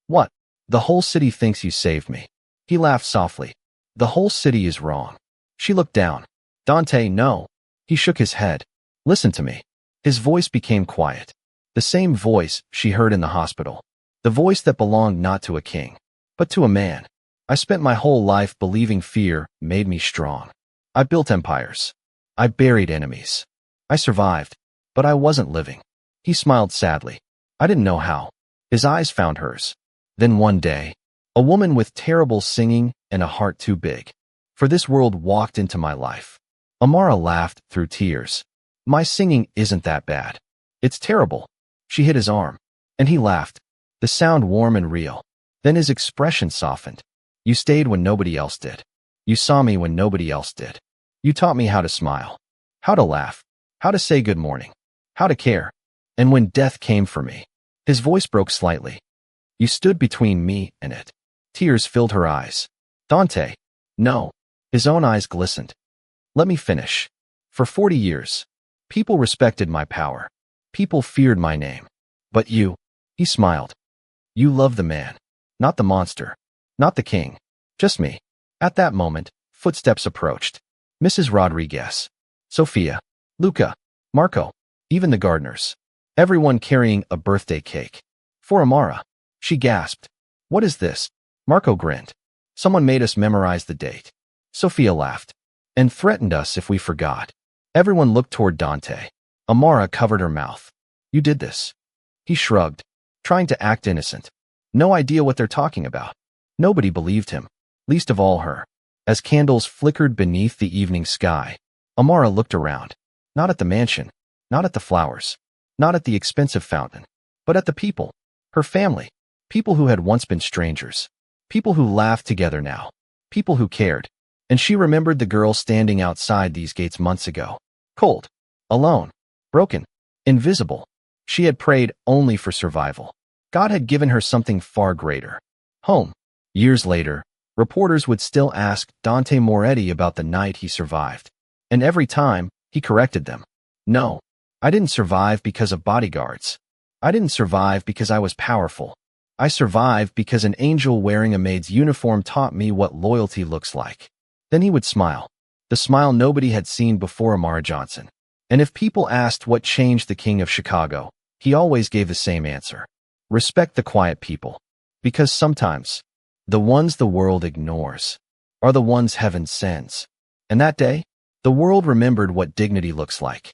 What? The whole city thinks you saved me. He laughed softly. The whole city is wrong. She looked down. Dante, no. He shook his head. Listen to me. His voice became quiet. The same voice she heard in the hospital. The voice that belonged not to a king, but to a man. I spent my whole life believing fear made me strong. I built empires. I buried enemies. I survived, but I wasn't living. He smiled sadly. I didn't know how. His eyes found hers. Then one day, a woman with terrible singing and a heart too big for this world walked into my life. Amara laughed through tears. My singing isn't that bad. It's terrible. She hit his arm, and he laughed, the sound warm and real. Then his expression softened. You stayed when nobody else did. You saw me when nobody else did. You taught me how to smile, how to laugh, how to say good morning, how to care. And when death came for me, his voice broke slightly. You stood between me and it. Tears filled her eyes. Dante. No. His own eyes glistened. Let me finish. For 40 years, people respected my power. People feared my name. But you, he smiled. You loved the man, not the monster, not the king, just me. At that moment, footsteps approached. Mrs. Rodriguez, Sophia, Luca, Marco, even the gardeners. Everyone carrying a birthday cake. For Amara. She gasped. What is this? Marco grinned. Someone made us memorize the date. Sophia laughed. And threatened us if we forgot. Everyone looked toward Dante. Amara covered her mouth. You did this. He shrugged, trying to act innocent. No idea what they're talking about. Nobody believed him, least of all her. As candles flickered beneath the evening sky, Amara looked around. Not at the mansion, not at the flowers, not at the expensive fountain, but at the people. Her family. People who had once been strangers. People who laughed together now. People who cared. And she remembered the girl standing outside these gates months ago. Cold. Alone. Broken. Invisible. She had prayed only for survival. God had given her something far greater. Home. Years later, reporters would still ask Dante Moretti about the night he survived. And every time, he corrected them. No, I didn't survive because of bodyguards. I didn't survive because I was powerful. I survived because an angel wearing a maid's uniform taught me what loyalty looks like. Then he would smile. The smile nobody had seen before Amara Johnson. And if people asked what changed the King of Chicago, he always gave the same answer. Respect the quiet people. Because sometimes, the ones the world ignores are the ones heaven sends. And that day, the world remembered what dignity looks like.